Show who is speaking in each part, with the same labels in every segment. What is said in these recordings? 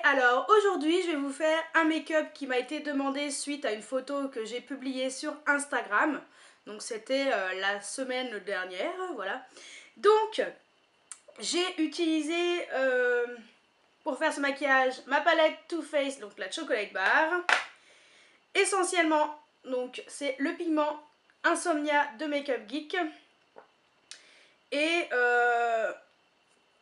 Speaker 1: Alors aujourd'hui je vais vous faire un make-up qui m'a été demandé suite à une photo que j'ai publiée sur Instagram. Donc c'était la semaine dernière, voilà. Donc j'ai utilisé pour faire ce maquillage ma palette Too Faced, donc la Chocolate Bar. Essentiellement, donc c'est le pigment Insomnia de Makeup Geek. Et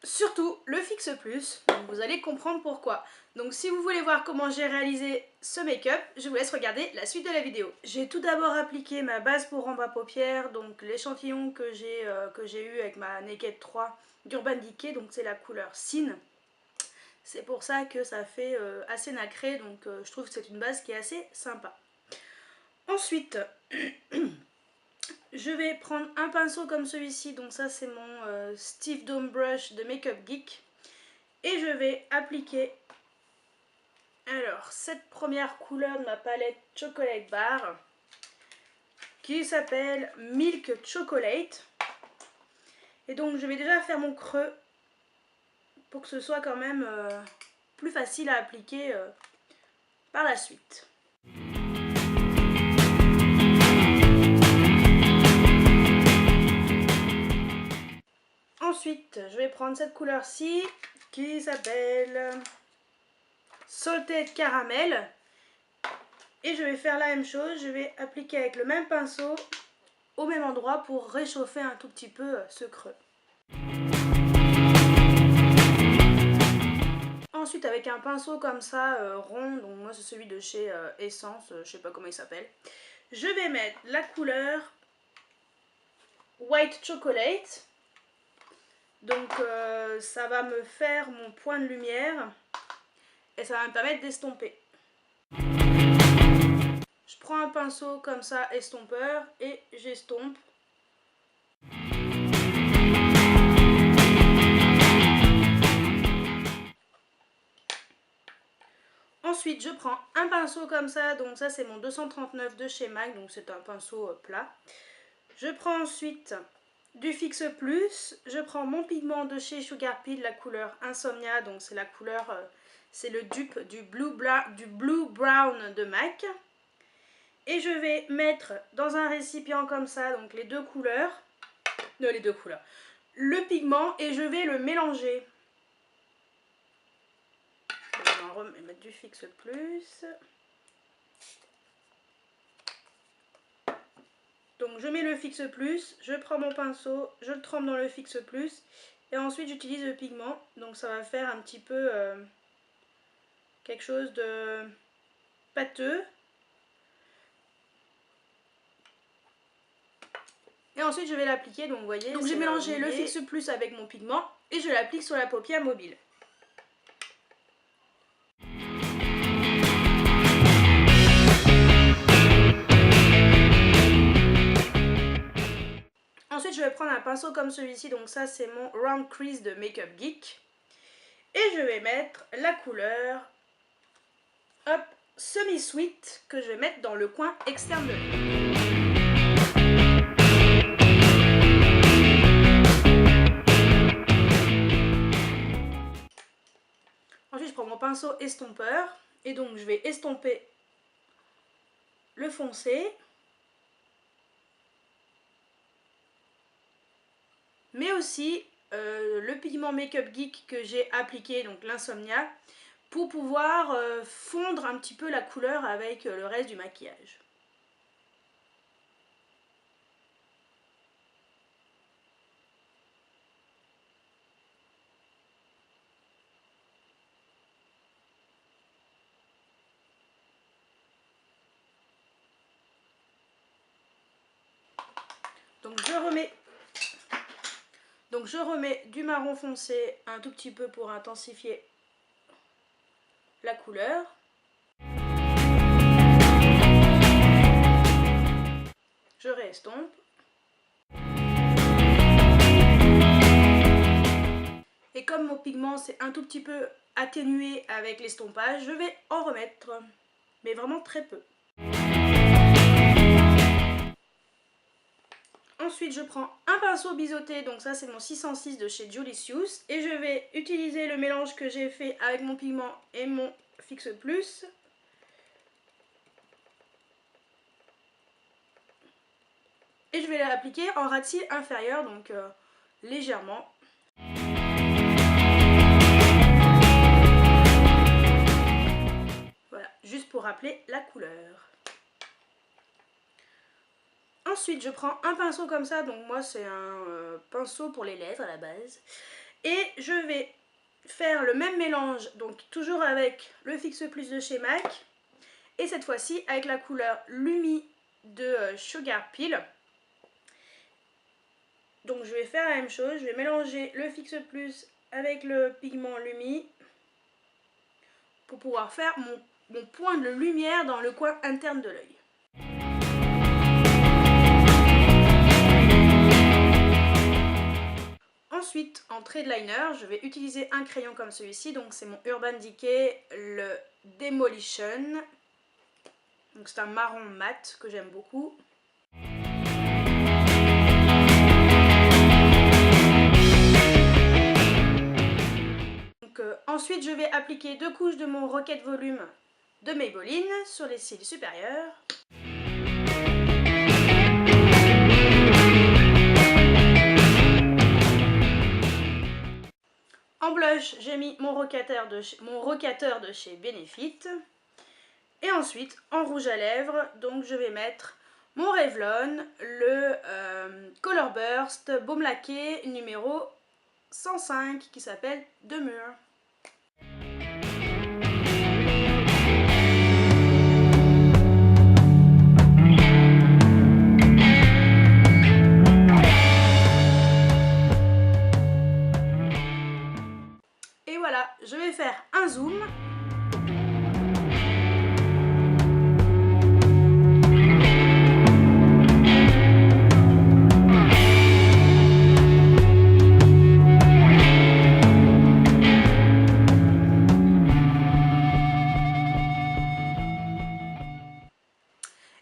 Speaker 1: surtout le Fix Plus, donc vous allez comprendre pourquoi. Donc si vous voulez voir comment j'ai réalisé ce make-up, je vous laisse regarder la suite de la vidéo. J'ai tout d'abord appliqué ma base pour ombre à paupières, donc l'échantillon que j'ai eu avec ma Naked 3 d'Urban Decay, donc c'est la couleur Sin. C'est pour ça que ça fait assez nacré, donc je trouve que c'est une base qui est assez sympa. Ensuite, je vais prendre un pinceau comme celui-ci, donc ça c'est mon Stiff Dome Brush de Makeup Geek. Et je vais appliquer alors cette première couleur de ma palette Chocolate Bar qui s'appelle Milk Chocolate. Et donc je vais déjà faire mon creux pour que ce soit quand même plus facile à appliquer par la suite. Ensuite, je vais prendre cette couleur-ci qui s'appelle Salted Caramel. Et je vais faire la même chose, je vais appliquer avec le même pinceau au même endroit pour réchauffer un tout petit peu ce creux. Ensuite, avec un pinceau comme ça, rond, donc moi c'est celui de chez Essence, je sais pas comment il s'appelle, je vais mettre la couleur White Chocolate. Donc ça va me faire mon point de lumière et ça va me permettre d'estomper. Je prends un pinceau comme ça, estompeur, et j'estompe. Ensuite, je prends un pinceau comme ça, donc ça c'est mon 239 de chez MAC, donc c'est un pinceau plat. Je prends ensuite du Fix Plus, je prends mon pigment de chez Sugar Pea, la couleur Insomnia, donc c'est la couleur, c'est le dupe du Blue Brown de MAC. Et je vais mettre dans un récipient comme ça, donc le pigment, et je vais le mélanger. Je vais mettre du Fix Plus. Donc je mets le Fix Plus, je prends mon pinceau, je le trempe dans le Fix Plus et ensuite j'utilise le pigment. Donc ça va faire un petit peu quelque chose de pâteux. Et ensuite je vais l'appliquer, donc vous voyez. Donc j'ai mélangé le Fix Plus avec mon pigment et je l'applique sur la paupière mobile. Ensuite je vais prendre un pinceau comme celui-ci, donc ça c'est mon Round Crease de Makeup Geek. Et je vais mettre la couleur Semi Sweet que je vais mettre dans le coin externe de l'œil. Ensuite je prends mon pinceau estompeur et donc je vais estomper le foncé. Mais aussi le pigment Makeup Geek que j'ai appliqué, donc l'Insomnia, pour pouvoir fondre un petit peu la couleur avec le reste du maquillage. Donc je remets du marron foncé un tout petit peu pour intensifier la couleur. Je réestompe. Et comme mon pigment c'est un tout petit peu atténué avec l'estompage, je vais en remettre, mais vraiment très peu. Ensuite, je prends un pinceau biseauté, donc ça c'est mon 606 de chez Julicious. Et je vais utiliser le mélange que j'ai fait avec mon pigment et mon Fix Plus. Et je vais l'appliquer en ras de cils inférieur, donc légèrement. Voilà, juste pour rappeler la couleur. Ensuite, je prends un pinceau comme ça, donc moi c'est un pinceau pour les lettres à la base. Et je vais faire le même mélange, donc toujours avec le Fix Plus de chez MAC. Et cette fois-ci avec la couleur Lumi de Sugar Peel. Donc je vais faire la même chose, je vais mélanger le Fix Plus avec le pigment Lumi pour pouvoir faire mon point de lumière dans le coin interne de l'œil. Ensuite, en trait de liner, je vais utiliser un crayon comme celui-ci, donc c'est mon Urban Decay, le Demolition. Donc c'est un marron mat que j'aime beaucoup. Donc, ensuite, je vais appliquer 2 couches de mon Rocket Volume de Maybelline sur les cils supérieurs. En blush, j'ai mis mon rocateur de chez Benefit. Et ensuite, en rouge à lèvres, donc je vais mettre mon Revlon, le Color Burst Baume Laqué numéro 105 qui s'appelle Demure. Et voilà, je vais faire un zoom.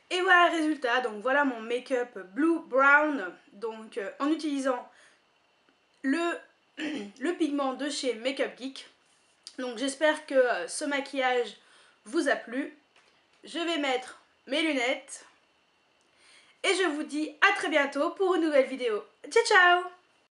Speaker 1: Et voilà le résultat, donc voilà mon make-up Blue Brown, donc en utilisant le pigment de chez Makeup Geek. Donc j'espère que ce maquillage vous a plu. Je vais mettre mes lunettes et je vous dis à très bientôt pour une nouvelle vidéo. Ciao ciao!